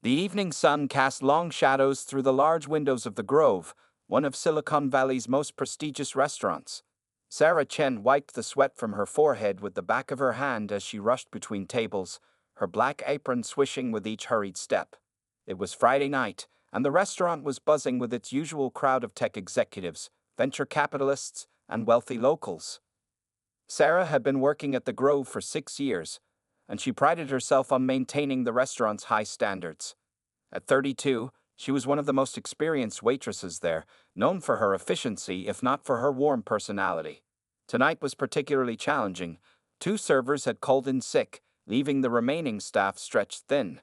The evening sun cast long shadows through the large windows of the Grove, one of Silicon Valley's most prestigious restaurants. Sarah Chen wiped the sweat from her forehead with the back of her hand as she rushed between tables, her black apron swishing with each hurried step. It was Friday night, and the restaurant was buzzing with its usual crowd of tech executives, venture capitalists, and wealthy locals. Sarah had been working at the Grove for 6 years, and she prided herself on maintaining the restaurant's high standards. At 32, she was one of the most experienced waitresses there, known for her efficiency if not for her warm personality. Tonight was particularly challenging. 2 servers had called in sick, leaving the remaining staff stretched thin.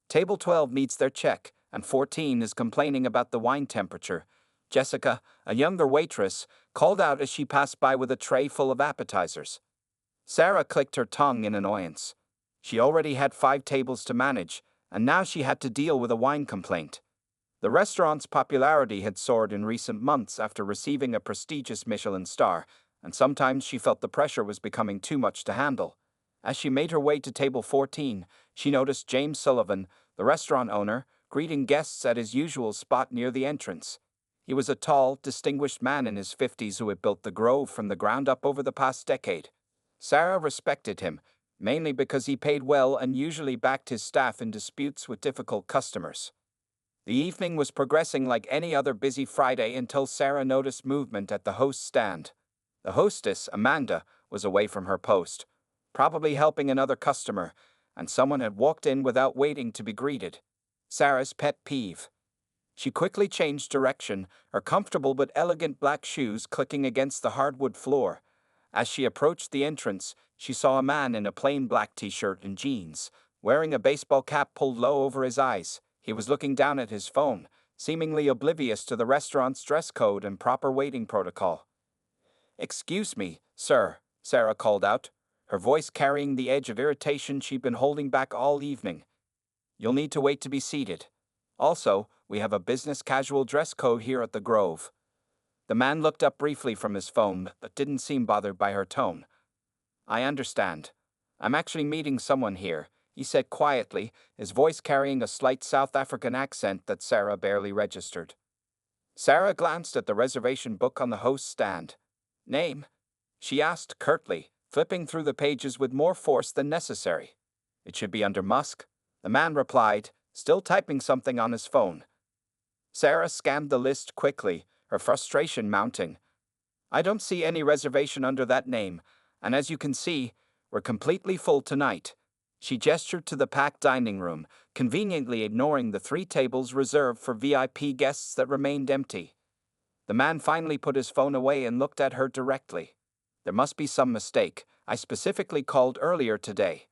Table 12 needs their check, and 14 is complaining about the wine temperature. Jessica, a younger waitress, called out as she passed by with a tray full of appetizers. Sarah clicked her tongue in annoyance. She already had 5 tables to manage, and now she had to deal with a wine complaint. The restaurant's popularity had soared in recent months after receiving a prestigious Michelin star, and sometimes she felt the pressure was becoming too much to handle. As she made her way to table 14, she noticed James Sullivan, the restaurant owner, greeting guests at his usual spot near the entrance. He was a tall, distinguished man in his 50s who had built the Grove from the ground up over the past decade. Sarah respected him, mainly because he paid well and usually backed his staff in disputes with difficult customers. The evening was progressing like any other busy Friday until Sarah noticed movement at the host's stand. The hostess, Amanda, was away from her post, probably helping another customer, and someone had walked in without waiting to be greeted. Sarah's pet peeve. She quickly changed direction, her comfortable but elegant black shoes clicking against the hardwood floor. As she approached the entrance, she saw a man in a plain black t-shirt and jeans, wearing a baseball cap pulled low over his eyes. He was looking down at his phone, seemingly oblivious to the restaurant's dress code and proper waiting protocol. "Excuse me, sir," Sarah called out, her voice carrying the edge of irritation she'd been holding back all evening. "You'll need to wait to be seated. Also, we have a business casual dress code here at the Grove." The man looked up briefly from his phone, but didn't seem bothered by her tone. "I understand. I'm actually meeting someone here," he said quietly, his voice carrying a slight South African accent that Sarah barely registered. Sarah glanced at the reservation book on the host's stand. "Name?" she asked curtly, flipping through the pages with more force than necessary. "It should be under Musk," the man replied, still typing something on his phone. Sarah scanned the list quickly, her frustration mounting. "I don't see any reservation under that name, and as you can see, we're completely full tonight." She gestured to the packed dining room, conveniently ignoring the 3 tables reserved for VIP guests that remained empty. The man finally put his phone away and looked at her directly. "There must be some mistake. I specifically called earlier today."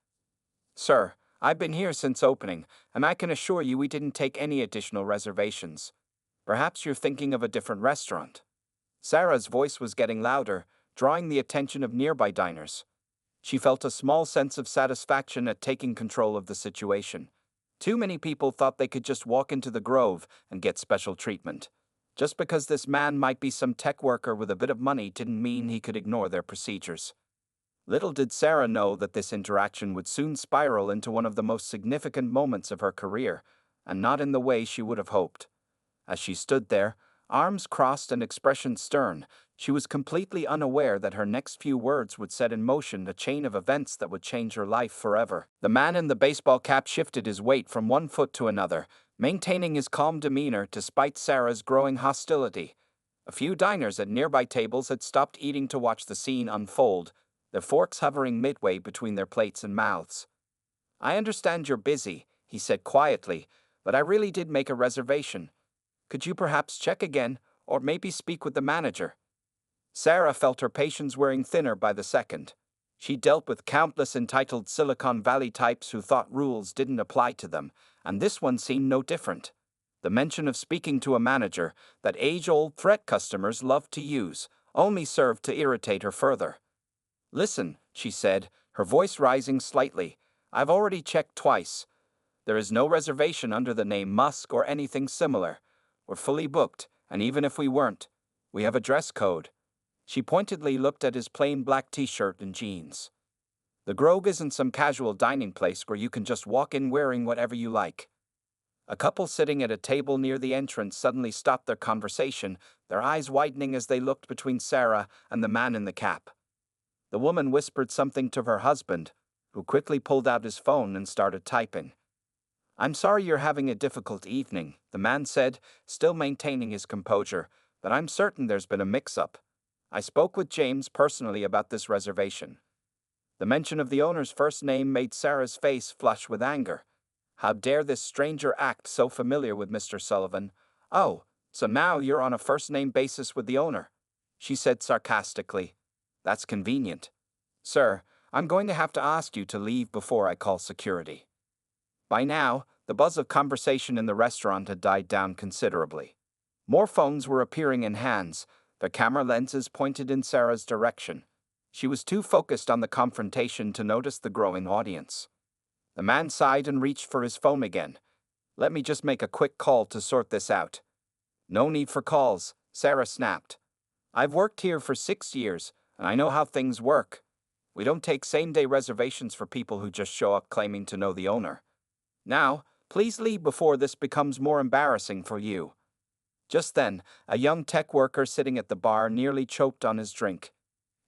"Sir, I've been here since opening, and I can assure you we didn't take any additional reservations. Perhaps you're thinking of a different restaurant." Sarah's voice was getting louder, drawing the attention of nearby diners. She felt a small sense of satisfaction at taking control of the situation. Too many people thought they could just walk into the Grove and get special treatment. Just because this man might be some tech worker with a bit of money didn't mean he could ignore their procedures. Little did Sarah know that this interaction would soon spiral into one of the most significant moments of her career, and not in the way she would have hoped. As she stood there, arms crossed and expression stern, she was completely unaware that her next few words would set in motion a chain of events that would change her life forever. The man in the baseball cap shifted his weight from one foot to another, maintaining his calm demeanor despite Sarah's growing hostility. A few diners at nearby tables had stopped eating to watch the scene unfold, their forks hovering midway between their plates and mouths. "I understand you're busy," he said quietly, "but I really did make a reservation. Could you perhaps check again, or maybe speak with the manager?" Sarah felt her patience wearing thinner by the second. She dealt with countless entitled Silicon Valley types who thought rules didn't apply to them, and this one seemed no different. The mention of speaking to a manager, that age-old threat customers loved to use, only served to irritate her further. "Listen," she said, her voice rising slightly, "I've already checked twice. There is no reservation under the name Musk or anything similar. We're fully booked, and even if we weren't, we have a dress code." She pointedly looked at his plain black t-shirt and jeans. "The Grove isn't some casual dining place where you can just walk in wearing whatever you like." A couple sitting at a table near the entrance suddenly stopped their conversation, their eyes widening as they looked between Sarah and the man in the cap. The woman whispered something to her husband, who quickly pulled out his phone and started typing. "I'm sorry you're having a difficult evening," the man said, still maintaining his composure, "but I'm certain there's been a mix-up. I spoke with James personally about this reservation." The mention of the owner's first name made Sarah's face flush with anger. How dare this stranger act so familiar with Mr. Sullivan? "Oh, so now you're on a first-name basis with the owner," she said sarcastically. "That's convenient. Sir, I'm going to have to ask you to leave before I call security." By now, the buzz of conversation in the restaurant had died down considerably. More phones were appearing in hands, their camera lenses pointed in Sarah's direction. She was too focused on the confrontation to notice the growing audience. The man sighed and reached for his phone again. "Let me just make a quick call to sort this out." "No need for calls," Sarah snapped. "I've worked here for 6 years, and I know how things work. We don't take same-day reservations for people who just show up claiming to know the owner. Now, please leave before this becomes more embarrassing for you." Just then, a young tech worker sitting at the bar nearly choked on his drink.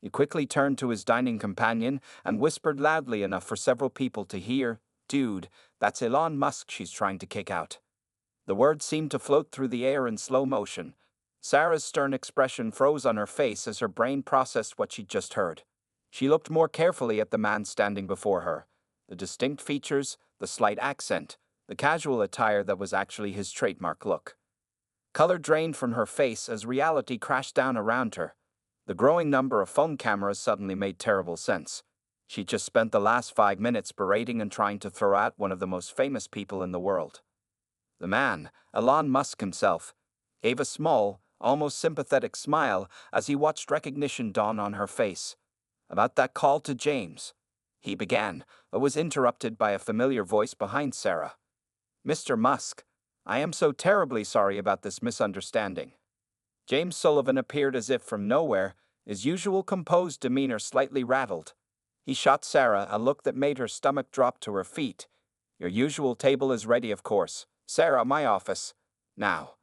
He quickly turned to his dining companion and whispered loudly enough for several people to hear, "Dude, that's Elon Musk she's trying to kick out." The words seemed to float through the air in slow motion. Sarah's stern expression froze on her face as her brain processed what she'd just heard. She looked more carefully at the man standing before her. The distinct features, the slight accent, the casual attire that was actually his trademark look. Color drained from her face as reality crashed down around her. The growing number of phone cameras suddenly made terrible sense. She'd just spent the last 5 minutes berating and trying to throw out one of the most famous people in the world. The man, Elon Musk himself, gave a small, almost sympathetic smile as he watched recognition dawn on her face. "About that call to James," he began, but was interrupted by a familiar voice behind Sarah. "Mr. Musk, I am so terribly sorry about this misunderstanding." James Sullivan appeared as if from nowhere, his usual composed demeanor slightly rattled. He shot Sarah a look that made her stomach drop to her feet. "Your usual table is ready, of course. Sarah, my office. Now."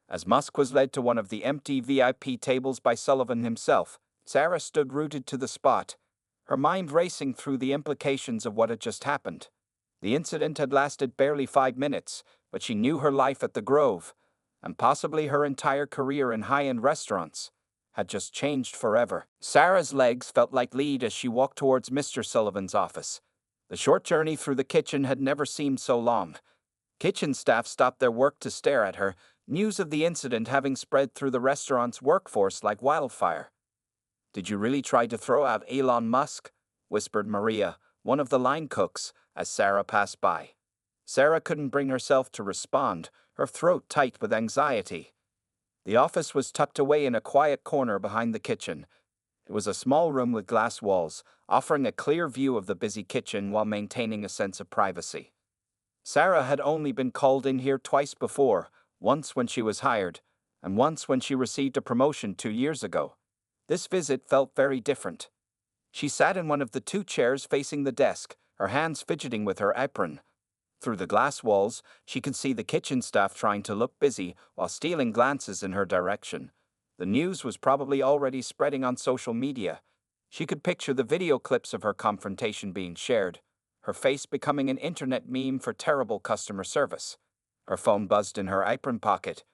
As Musk was led to one of the empty VIP tables by Sullivan himself, Sarah stood rooted to the spot, her mind racing through the implications of what had just happened. The incident had lasted barely 5 minutes, but she knew her life at the Grove, and possibly her entire career in high-end restaurants, had just changed forever. Sarah's legs felt like lead as she walked towards Mr. Sullivan's office. The short journey through the kitchen had never seemed so long. Kitchen staff stopped their work to stare at her, news of the incident having spread through the restaurant's workforce like wildfire. "Did you really try to throw out Elon Musk?" whispered Maria, one of the line cooks, as Sarah passed by. Sarah couldn't bring herself to respond, her throat tight with anxiety. The office was tucked away in a quiet corner behind the kitchen. It was a small room with glass walls, offering a clear view of the busy kitchen while maintaining a sense of privacy. Sarah had only been called in here twice before, once when she was hired, and once when she received a promotion 2 years ago. This visit felt very different. She sat in one of the 2 chairs facing the desk, her hands fidgeting with her apron. Through the glass walls, she could see the kitchen staff trying to look busy while stealing glances in her direction. The news was probably already spreading on social media. She could picture the video clips of her confrontation being shared, her face becoming an internet meme for terrible customer service. Her phone buzzed in her apron pocket.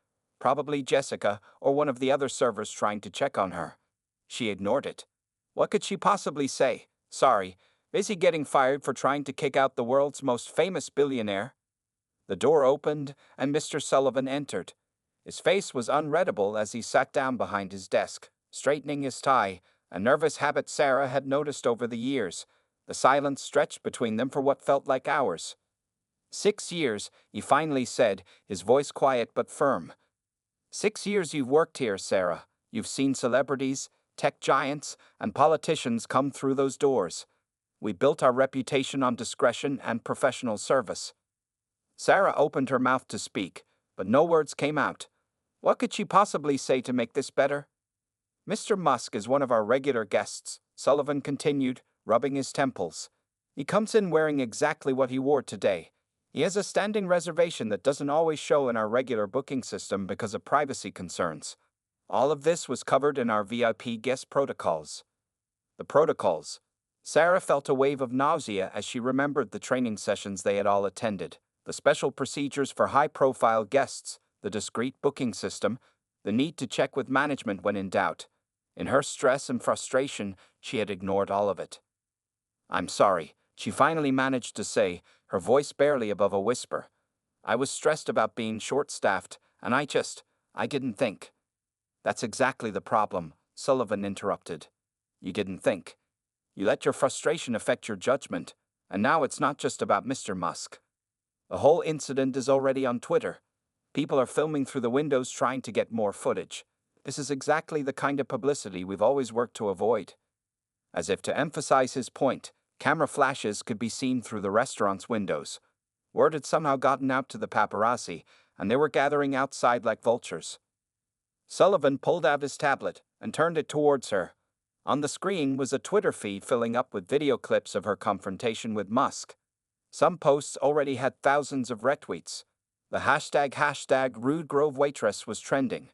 Probably Jessica or one of the other servers trying to check on her. She ignored it. What could she possibly say? "Sorry, busy getting fired for trying to kick out the world's most famous billionaire." The door opened, and Mr. Sullivan entered. His face was unreadable as he sat down behind his desk, straightening his tie, a nervous habit Sarah had noticed over the years. The silence stretched between them for what felt like hours. 6 years, he finally said, his voice quiet but firm. 6 years you've worked here, Sarah. You've seen celebrities, tech giants, and politicians come through those doors. We built our reputation on discretion and professional service." Sarah opened her mouth to speak, but no words came out. What could she possibly say to make this better? "Mr. Musk is one of our regular guests," Sullivan continued, rubbing his temples. "He comes in wearing exactly what he wore today. He has a standing reservation that doesn't always show in our regular booking system because of privacy concerns. All of this was covered in our VIP guest protocols. The protocols. Sarah felt a wave of nausea as she remembered the training sessions they had all attended, the special procedures for high-profile guests, the discreet booking system, the need to check with management when in doubt. In her stress and frustration, she had ignored all of it. "I'm sorry," she finally managed to say, her voice barely above a whisper. "I was stressed about being short-staffed, and I didn't think." "That's exactly the problem," Sullivan interrupted. "You didn't think. You let your frustration affect your judgment, and now it's not just about Mr. Musk. The whole incident is already on Twitter. People are filming through the windows trying to get more footage. This is exactly the kind of publicity we've always worked to avoid." As if to emphasize his point, camera flashes could be seen through the restaurant's windows. Word had somehow gotten out to the paparazzi, and they were gathering outside like vultures. Sullivan pulled out his tablet and turned it towards her. On the screen was a Twitter feed filling up with video clips of her confrontation with Musk. Some posts already had thousands of retweets. The hashtag Rude Grove Waitress was trending.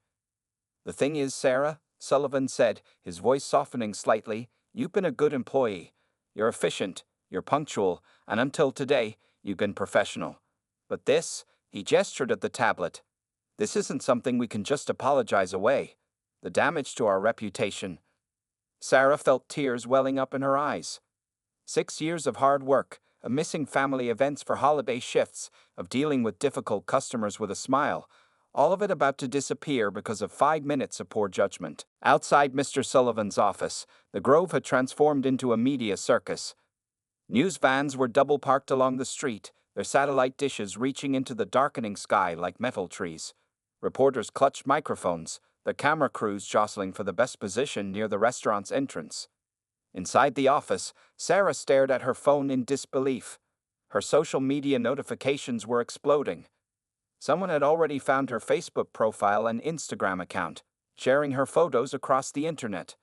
"The thing is, Sarah," Sullivan said, his voice softening slightly, "you've been a good employee. You're efficient, you're punctual, and until today, you've been professional. But this," he gestured at the tablet, "this isn't something we can just apologize away. The damage to our reputation." Sarah felt tears welling up in her eyes. 6 years of hard work, of missing family events for holiday shifts, of dealing with difficult customers with a smile, all of it about to disappear because of 5 minutes of poor judgment. Outside Mr. Sullivan's office, the Grove had transformed into a media circus. News vans were double parked along the street, their satellite dishes reaching into the darkening sky like metal trees. Reporters clutched microphones, the camera crews jostling for the best position near the restaurant's entrance. Inside the office, Sarah stared at her phone in disbelief. Her social media notifications were exploding. Someone had already found her Facebook profile and Instagram account, sharing her photos across the internet.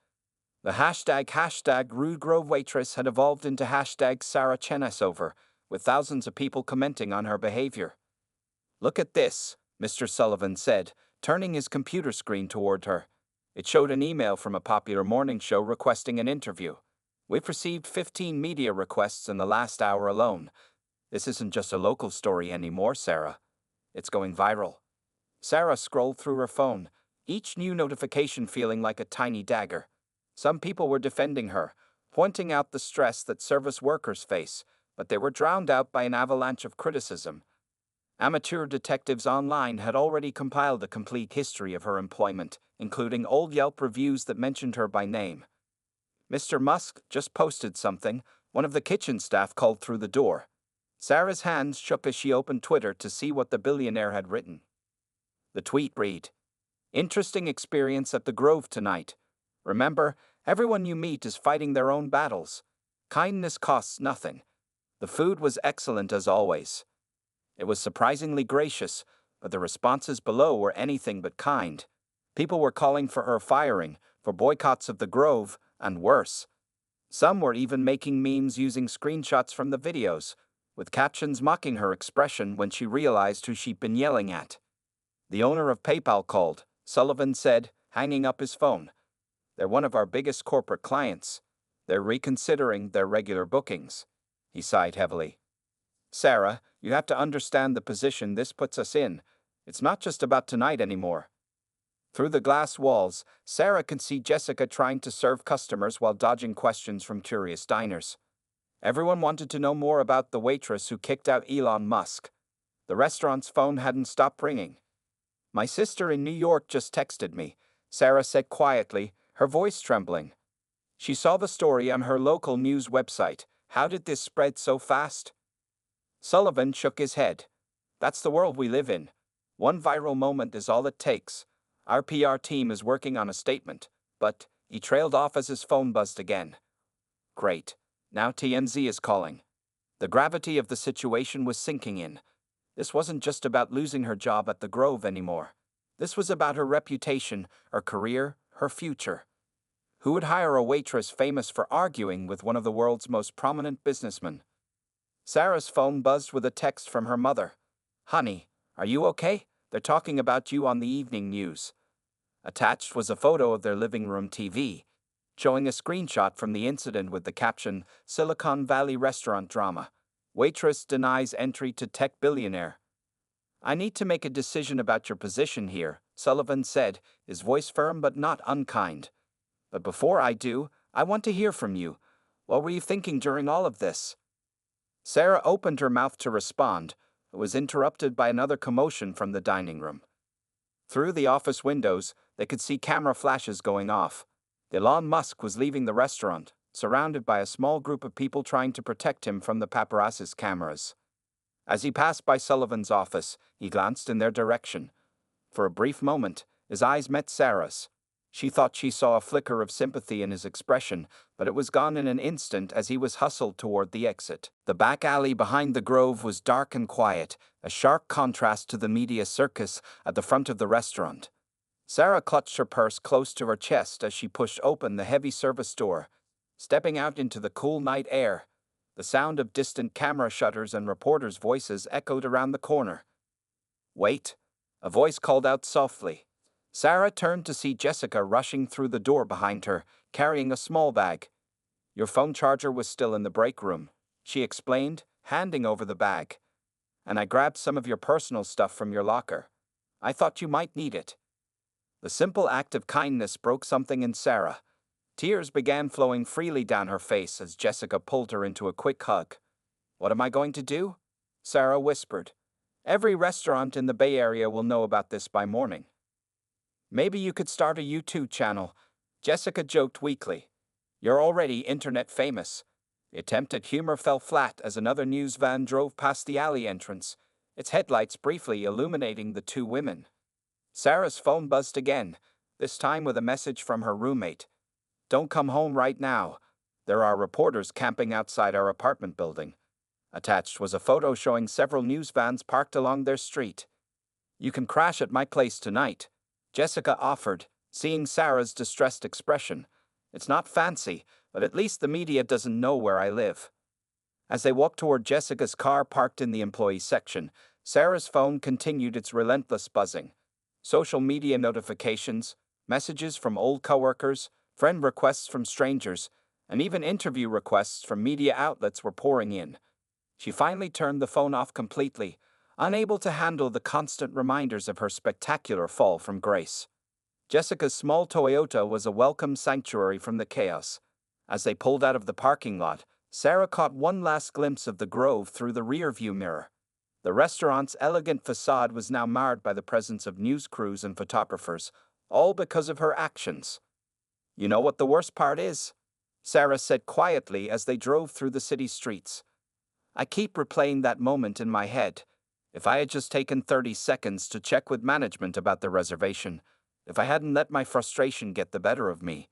The hashtag Rude Grove Waitress had evolved into hashtag Sarah Chenesover, with thousands of people commenting on her behavior. "Look at this," Mr. Sullivan said, turning his computer screen toward her. It showed an email from a popular morning show requesting an interview. "We've received 15 media requests in the last hour alone. This isn't just a local story anymore, Sarah. It's going viral." Sarah scrolled through her phone, each new notification feeling like a tiny dagger. Some people were defending her, pointing out the stress that service workers face, but they were drowned out by an avalanche of criticism. Amateur detectives online had already compiled a complete history of her employment, including old Yelp reviews that mentioned her by name. "Mr. Musk just posted something," one of the kitchen staff called through the door. Sarah's hands shook as she opened Twitter to see what the billionaire had written. The tweet read, "Interesting experience at the Grove tonight. Remember, everyone you meet is fighting their own battles. Kindness costs nothing. The food was excellent as always." It was surprisingly gracious, but the responses below were anything but kind. People were calling for her firing, for boycotts of the Grove, and worse. Some were even making memes using screenshots from the videos, with captions mocking her expression when she realized who she'd been yelling at. "The owner of PayPal called," Sullivan said, hanging up his phone. "They're one of our biggest corporate clients. They're reconsidering their regular bookings." He sighed heavily. "Sarah, you have to understand the position this puts us in. It's not just about tonight anymore." Through the glass walls, Sarah could see Jessica trying to serve customers while dodging questions from curious diners. Everyone wanted to know more about the waitress who kicked out Elon Musk. The restaurant's phone hadn't stopped ringing. "My sister in New York just texted me," Sarah said quietly, her voice trembling. She saw the story on her local news website. How did this spread so fast? Sullivan shook his head. "That's the world we live in. One viral moment is all it takes. Our PR team is working on a statement." But he trailed off as his phone buzzed again. Great. Now TMZ is calling. The gravity of the situation was sinking in. This wasn't just about losing her job at the Grove anymore. This was about her reputation, her career, her future. Who would hire a waitress famous for arguing with one of the world's most prominent businessmen? Sarah's phone buzzed with a text from her mother. "Honey, are you okay? They're talking about you on the evening news." Attached was a photo of their living room TV, showing a screenshot from the incident with the caption, "Silicon Valley restaurant drama. Waitress denies entry to tech billionaire." "I need to make a decision about your position here," Sullivan said, his voice firm but not unkind. "But before I do, I want to hear from you. What were you thinking during all of this?" Sarah opened her mouth to respond, but was interrupted by another commotion from the dining room. Through the office windows, they could see camera flashes going off. Elon Musk was leaving the restaurant, surrounded by a small group of people trying to protect him from the paparazzi's cameras. As he passed by Sullivan's office, he glanced in their direction. For a brief moment, his eyes met Sarah's. She thought she saw a flicker of sympathy in his expression, but it was gone in an instant as he was hustled toward the exit. The back alley behind the Grove was dark and quiet, a sharp contrast to the media circus at the front of the restaurant. Sarah clutched her purse close to her chest as she pushed open the heavy service door. Stepping out into the cool night air, the sound of distant camera shutters and reporters' voices echoed around the corner. "Wait," a voice called out softly. Sarah turned to see Jessica rushing through the door behind her, carrying a small bag. "Your phone charger was still in the break room," she explained, handing over the bag. "And I grabbed some of your personal stuff from your locker. I thought you might need it." The simple act of kindness broke something in Sarah. Tears began flowing freely down her face as Jessica pulled her into a quick hug. "What am I going to do?" Sarah whispered. "Every restaurant in the Bay Area will know about this by morning." "Maybe you could start a YouTube channel," Jessica joked weakly. "You're already internet famous." The attempt at humor fell flat as another news van drove past the alley entrance, its headlights briefly illuminating the two women. Sarah's phone buzzed again, this time with a message from her roommate. "Don't come home right now. There are reporters camping outside our apartment building." Attached was a photo showing several news vans parked along their street. "You can crash at my place tonight," Jessica offered, seeing Sarah's distressed expression. "It's not fancy, but at least the media doesn't know where I live." As they walked toward Jessica's car parked in the employee section, Sarah's phone continued its relentless buzzing. Social media notifications, messages from old coworkers, friend requests from strangers, and even interview requests from media outlets were pouring in. She finally turned the phone off completely, unable to handle the constant reminders of her spectacular fall from grace. Jessica's small Toyota was a welcome sanctuary from the chaos. As they pulled out of the parking lot, Sarah caught one last glimpse of the Grove through the rearview mirror. The restaurant's elegant facade was now marred by the presence of news crews and photographers, all because of her actions. "You know what the worst part is?" Sarah said quietly as they drove through the city streets. "I keep replaying that moment in my head. If I had just taken 30 seconds to check with management about the reservation, if I hadn't let my frustration get the better of me."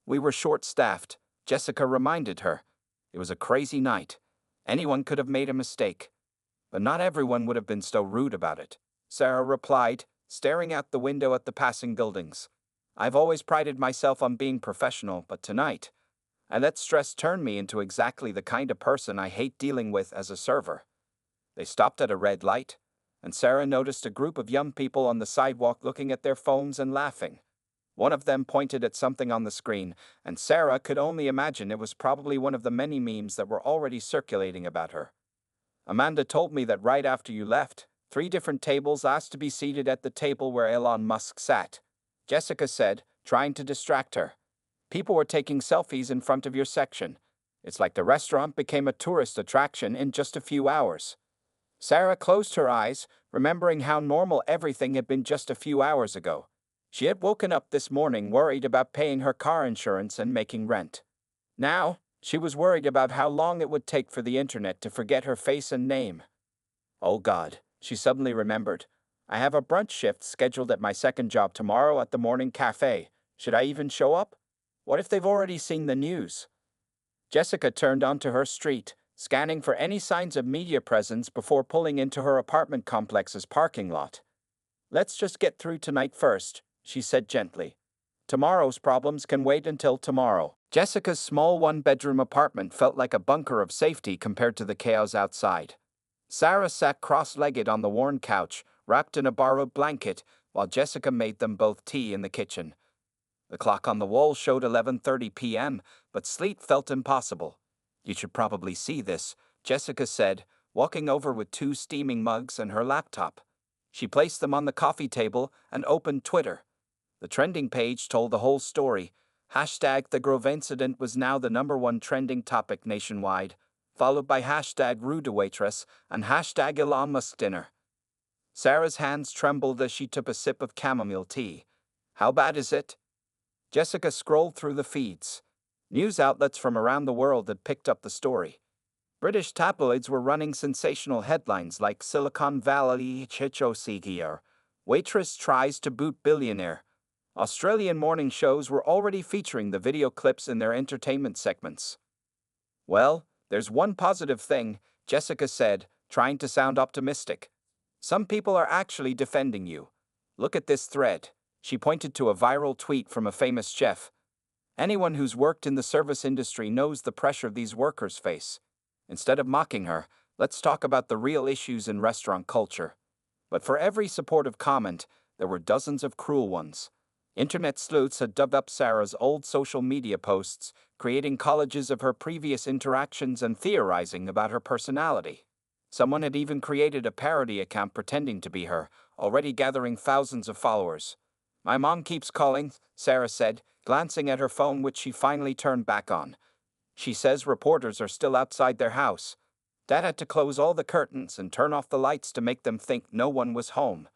"We were short-staffed," Jessica reminded her. "It was a crazy night. Anyone could have made a mistake. But not everyone would have been so rude about it," Sarah replied, staring out the window at the passing buildings. "I've always prided myself on being professional, but tonight, I let stress turn me into exactly the kind of person I hate dealing with as a server." They stopped at a red light, and Sarah noticed a group of young people on the sidewalk looking at their phones and laughing. One of them pointed at something on the screen, and Sarah could only imagine it was probably one of the many memes that were already circulating about her. "Amanda told me that right after you left, 3 different tables asked to be seated at the table where Elon Musk sat," Jessica said, trying to distract her. "People were taking selfies in front of your section. It's like the restaurant became a tourist attraction in just a few hours." Sarah closed her eyes, remembering how normal everything had been just a few hours ago. She had woken up this morning worried about paying her car insurance and making rent. Now, she was worried about how long it would take for the internet to forget her face and name. "Oh God," she suddenly remembered. "I have a brunch shift scheduled at my second job tomorrow at the morning cafe. Should I even show up? What if they've already seen the news?" Jessica turned onto her street, scanning for any signs of media presence before pulling into her apartment complex's parking lot. "Let's just get through tonight first," she said gently. "Tomorrow's problems can wait until tomorrow." Jessica's small one-bedroom apartment felt like a bunker of safety compared to the chaos outside. Sarah sat cross-legged on the worn couch, wrapped in a borrowed blanket, while Jessica made them both tea in the kitchen. The clock on the wall showed 11:30 p.m., but sleep felt impossible. "You should probably see this," Jessica said, walking over with 2 steaming mugs and her laptop. She placed them on the coffee table and opened Twitter. The trending page told the whole story. Hashtag the Grove incident was now the #1 trending topic nationwide, followed by hashtag rude Waitress and hashtag Elon Musk dinner. Sarah's hands trembled as she took a sip of chamomile tea. "How bad is it?" Jessica scrolled through the feeds. News outlets from around the world had picked up the story. British tabloids were running sensational headlines like Silicon Valley Chichosigier, Waitress tries to boot billionaire. Australian morning shows were already featuring the video clips in their entertainment segments. "Well, there's one positive thing," Jessica said, trying to sound optimistic. "Some people are actually defending you. Look at this thread." She pointed to a viral tweet from a famous chef. "Anyone who's worked in the service industry knows the pressure these workers face. Instead of mocking her, let's talk about the real issues in restaurant culture." But for every supportive comment, there were dozens of cruel ones. Internet sleuths had dug up Sarah's old social media posts, creating collages of her previous interactions and theorizing about her personality. Someone had even created a parody account pretending to be her, already gathering thousands of followers. "My mom keeps calling," Sarah said, glancing at her phone, which she finally turned back on. "She says reporters are still outside their house. Dad had to close all the curtains and turn off the lights to make them think no one was home."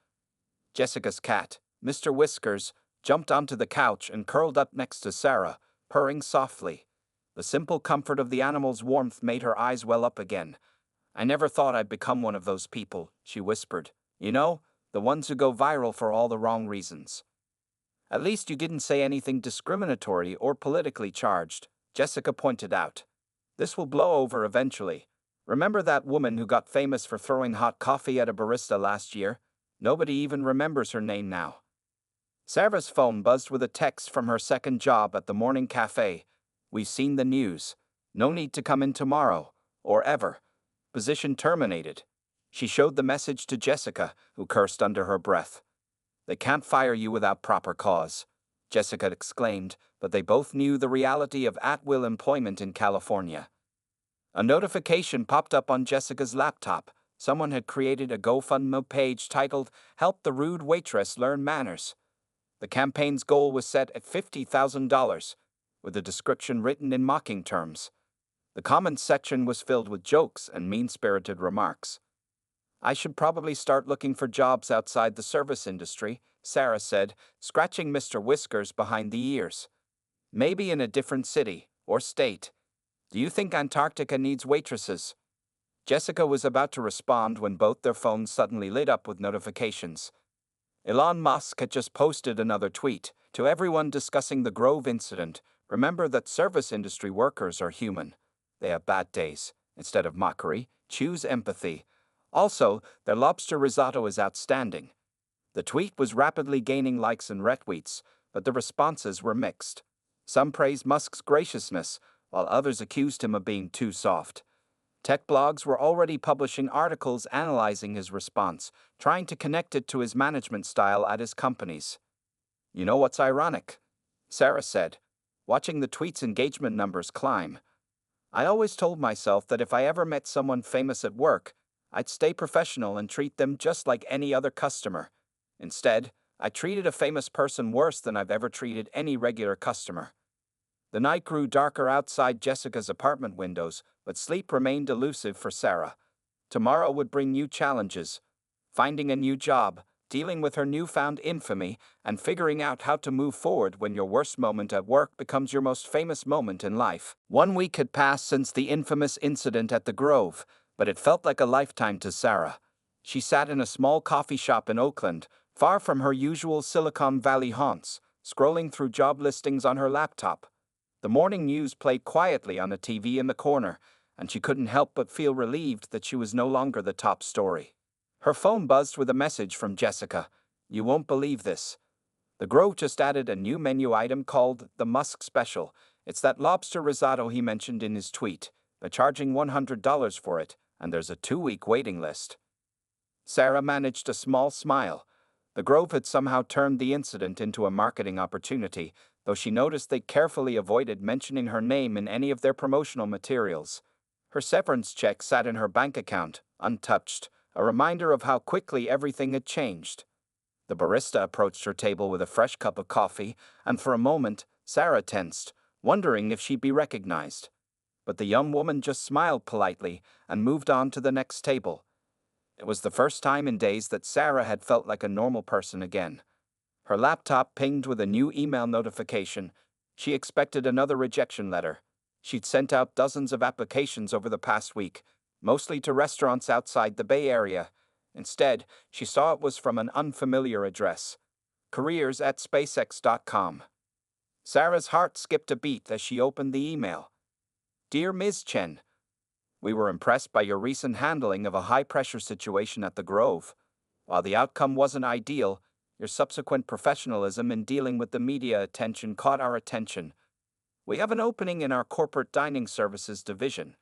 Jessica's cat, Mr. Whiskers, jumped onto the couch and curled up next to Sarah, purring softly. The simple comfort of the animal's warmth made her eyes well up again. "I never thought I'd become one of those people," she whispered. "You know, the ones who go viral for all the wrong reasons." "At least you didn't say anything discriminatory or politically charged," Jessica pointed out. "This will blow over eventually. Remember that woman who got famous for throwing hot coffee at a barista last year? Nobody even remembers her name now." Sarah's phone buzzed with a text from her second job at the morning cafe. "We've seen the news. No need to come in tomorrow, or ever. Position terminated." She showed the message to Jessica, who cursed under her breath. "They can't fire you without proper cause," Jessica exclaimed, but they both knew the reality of at-will employment in California. A notification popped up on Jessica's laptop. Someone had created a GoFundMe page titled "Help the Rude Waitress Learn Manners." The campaign's goal was set at $50,000, with a description written in mocking terms. The comments section was filled with jokes and mean-spirited remarks. "I should probably start looking for jobs outside the service industry," Sarah said, scratching Mr. Whiskers behind the ears. "Maybe in a different city or state. Do you think Antarctica needs waitresses?" Jessica was about to respond when both their phones suddenly lit up with notifications. Elon Musk had just posted another tweet. "To everyone discussing the Grove incident, remember that service industry workers are human. They have bad days. Instead of mockery, choose empathy. Also, their lobster risotto is outstanding." The tweet was rapidly gaining likes and retweets, but the responses were mixed. Some praised Musk's graciousness, while others accused him of being too soft. Tech blogs were already publishing articles analyzing his response, trying to connect it to his management style at his companies. "You know what's ironic?" Sarah said, watching the tweet's engagement numbers climb. "I always told myself that if I ever met someone famous at work, I'd stay professional and treat them just like any other customer. Instead, I treated a famous person worse than I've ever treated any regular customer." The night grew darker outside Jessica's apartment windows, but sleep remained elusive for Sarah. Tomorrow would bring new challenges: finding a new job, dealing with her newfound infamy, and figuring out how to move forward when your worst moment at work becomes your most famous moment in life. 1 week had passed since the infamous incident at the Grove, but it felt like a lifetime to Sarah. She sat in a small coffee shop in Oakland, far from her usual Silicon Valley haunts, scrolling through job listings on her laptop. The morning news played quietly on a TV in the corner, and she couldn't help but feel relieved that she was no longer the top story. Her phone buzzed with a message from Jessica. "You won't believe this. The Grove just added a new menu item called the Musk Special. It's that lobster risotto he mentioned in his tweet. They're charging $100 for it, and there's a 2-week waiting list. Sarah managed a small smile. The Grove had somehow turned the incident into a marketing opportunity, though she noticed they carefully avoided mentioning her name in any of their promotional materials. Her severance check sat in her bank account, untouched, a reminder of how quickly everything had changed. The barista approached her table with a fresh cup of coffee, and for a moment, Sarah tensed, wondering if she'd be recognized. But the young woman just smiled politely and moved on to the next table. It was the first time in days that Sarah had felt like a normal person again. Her laptop pinged with a new email notification. She expected another rejection letter. She'd sent out dozens of applications over the past week, mostly to restaurants outside the Bay Area. Instead, she saw it was from an unfamiliar address, careers@spacex.com. Sarah's heart skipped a beat as she opened the email. Dear Ms. Chen, we were impressed by your recent handling of a high-pressure situation at the Grove. While the outcome wasn't ideal, your subsequent professionalism in dealing with the media attention caught our attention. We have an opening in our corporate dining services division.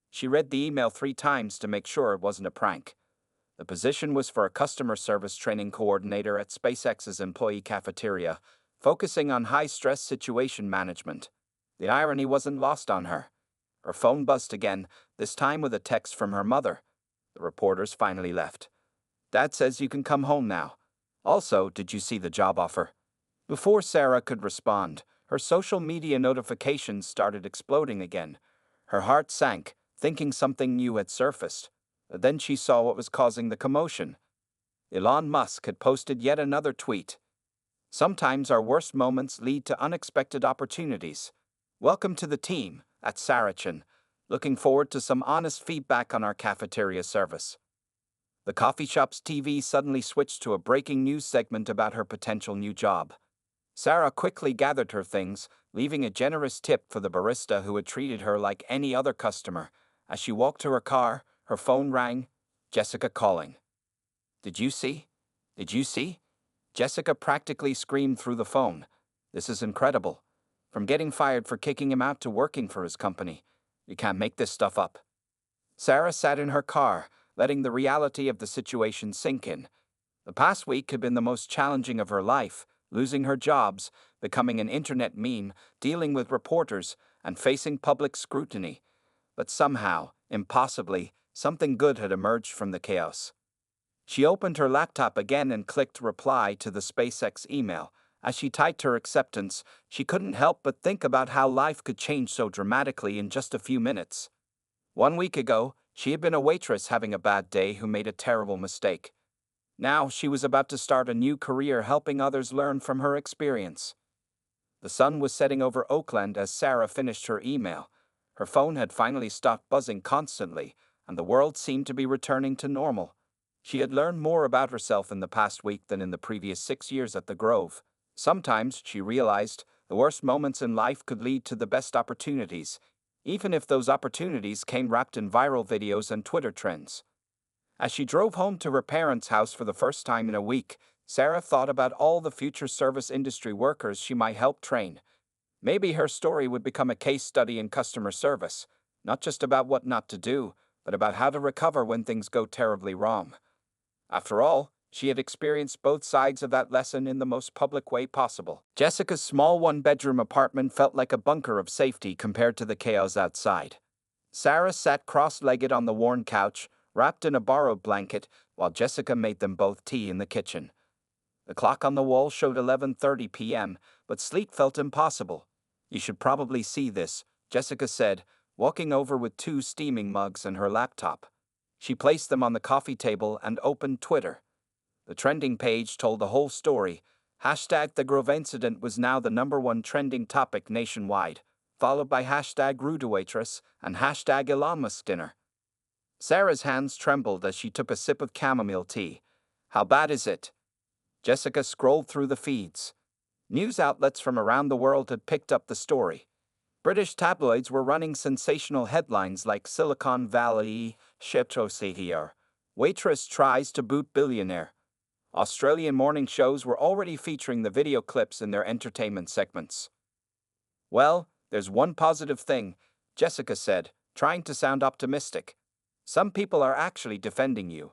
She read the email 3 times to make sure it wasn't a prank. The position was for a customer service training coordinator at SpaceX's employee cafeteria, focusing on high-stress situation management. The irony wasn't lost on her. Her phone buzzed again, this time with a text from her mother. The reporters finally left. Dad says you can come home now. Also, did you see the job offer? Before Sarah could respond, her social media notifications started exploding again. Her heart sank, thinking something new had surfaced. Then she saw what was causing the commotion. Elon Musk had posted yet another tweet. Sometimes our worst moments lead to unexpected opportunities. Welcome to the team, at Saracen. Looking forward to some honest feedback on our cafeteria service. The coffee shop's TV suddenly switched to a breaking news segment about her potential new job. Sarah quickly gathered her things, leaving a generous tip for the barista who had treated her like any other customer. As she walked to her car, her phone rang. Jessica calling. Did you see? Did you see? Jessica practically screamed through the phone. This is incredible. From getting fired for kicking him out to working for his company. You can't make this stuff up. Sarah sat in her car, letting the reality of the situation sink in. The past week had been the most challenging of her life, losing her jobs, becoming an internet meme, dealing with reporters, and facing public scrutiny. But somehow, impossibly, something good had emerged from the chaos. She opened her laptop again and clicked reply to the SpaceX email. As she typed her acceptance, she couldn't help but think about how life could change so dramatically in just a few minutes. 1 week ago, she had been a waitress having a bad day who made a terrible mistake. Now she was about to start a new career helping others learn from her experience. The sun was setting over Oakland as Sarah finished her email. Her phone had finally stopped buzzing constantly, and the world seemed to be returning to normal. She had learned more about herself in the past week than in the previous 6 years at the Grove. Sometimes, she realized, the worst moments in life could lead to the best opportunities, even if those opportunities came wrapped in viral videos and Twitter trends. As she drove home to her parents' house for the first time in a week, Sarah thought about all the future service industry workers she might help train. Maybe her story would become a case study in customer service, not just about what not to do, but about how to recover when things go terribly wrong. After all, she had experienced both sides of that lesson in the most public way possible. Jessica's small 1-bedroom apartment felt like a bunker of safety compared to the chaos outside. Sarah sat cross-legged on the worn couch, wrapped in a borrowed blanket, while Jessica made them both tea in the kitchen. The clock on the wall showed 11:30 p.m., but sleep felt impossible. You should probably see this, Jessica said, walking over with 2 steaming mugs and her laptop. She placed them on the coffee table and opened Twitter. The trending page told the whole story. Hashtag the Grove incident was now the #1 trending topic nationwide, followed by hashtag Rude Waitress and hashtag Elon Musk dinner. Sarah's hands trembled as she took a sip of chamomile tea. How bad is it? Jessica scrolled through the feeds. News outlets from around the world had picked up the story. British tabloids were running sensational headlines like Silicon Valley, Chetosatier, Waitress tries to boot billionaire. Australian morning shows were already featuring the video clips in their entertainment segments. Well, There's one positive thing, Jessica said, trying to sound optimistic. Some people are actually defending you.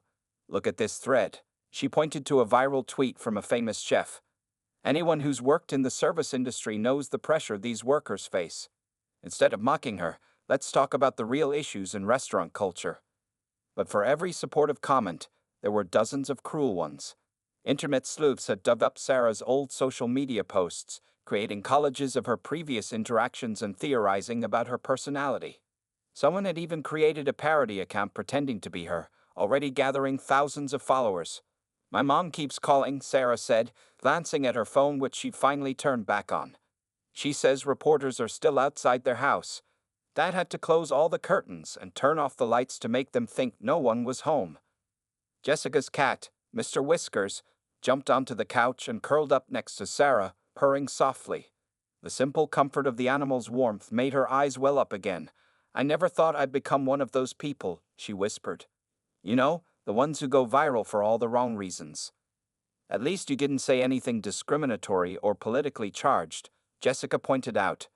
Look at this thread. She pointed to a viral tweet from a famous chef. Anyone who's worked in the service industry knows the pressure these workers face. Instead of mocking her, let's talk about the real issues in restaurant culture. But for every supportive comment, there were dozens of cruel ones. Internet sleuths had dug up Sarah's old social media posts, creating collages of her previous interactions and theorizing about her personality. Someone had even created a parody account pretending to be her, already gathering thousands of followers. My mom keeps calling, Sarah said, glancing at her phone which she finally turned back on. She says reporters are still outside their house. Dad had to close all the curtains and turn off the lights to make them think no one was home. Jessica's cat, Mr. Whiskers, jumped onto the couch and curled up next to Sarah, purring softly. The simple comfort of the animal's warmth made her eyes well up again. I never thought I'd become one of those people, she whispered. You know, the ones who go viral for all the wrong reasons. At least you didn't say anything discriminatory or politically charged, Jessica pointed out.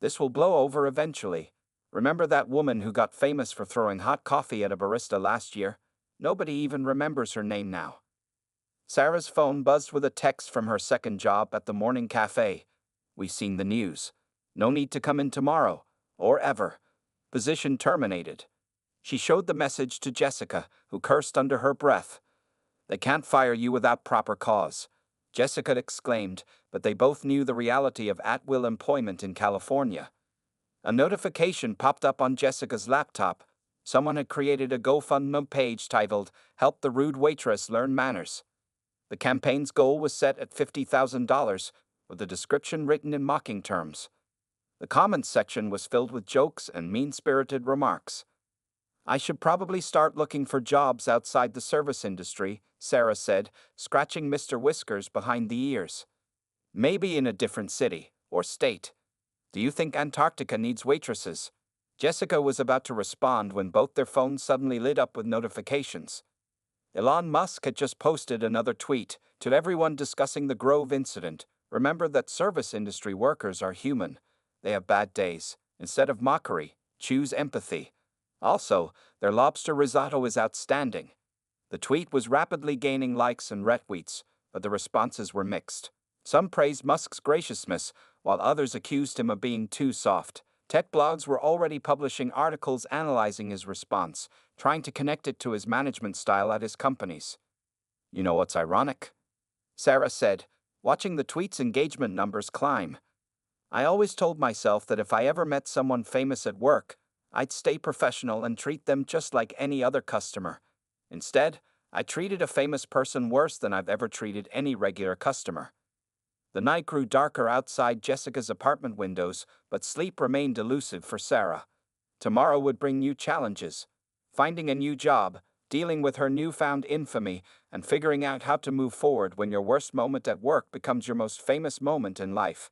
This will blow over eventually. Remember that woman who got famous for throwing hot coffee at a barista last year? Nobody even remembers her name now. Sarah's phone buzzed with a text from her second job at the morning cafe. We've seen the news. No need to come in tomorrow, or ever. Position terminated. She showed the message to Jessica, who cursed under her breath. They can't fire you without proper cause, Jessica exclaimed, but they both knew the reality of at-will employment in California. A notification popped up on Jessica's laptop. Someone had created a GoFundMe page titled, Help the Rude Waitress Learn Manners. The campaign's goal was set at $50,000, with the description written in mocking terms. The comments section was filled with jokes and mean-spirited remarks. I should probably start looking for jobs outside the service industry, Sarah said, scratching Mr. Whiskers behind the ears. Maybe in a different city or state. Do you think Antarctica needs waitresses? Jessica was about to respond when both their phones suddenly lit up with notifications. Elon Musk had just posted another tweet to everyone discussing the Grove incident. Remember that service industry workers are human. They have bad days. Instead of mockery, choose empathy. Also, their lobster risotto is outstanding. The tweet was rapidly gaining likes and retweets, but the responses were mixed. Some praised Musk's graciousness, while others accused him of being too soft. Tech blogs were already publishing articles analyzing his response, trying to connect it to his management style at his companies. You know what's ironic? Sarah said, watching the tweet's engagement numbers climb. I always told myself that if I ever met someone famous at work, I'd stay professional and treat them just like any other customer. Instead, I treated a famous person worse than I've ever treated any regular customer. The night grew darker outside Jessica's apartment windows, but sleep remained elusive for Sarah. Tomorrow would bring new challenges. Finding a new job, dealing with her newfound infamy, and figuring out how to move forward when your worst moment at work becomes your most famous moment in life.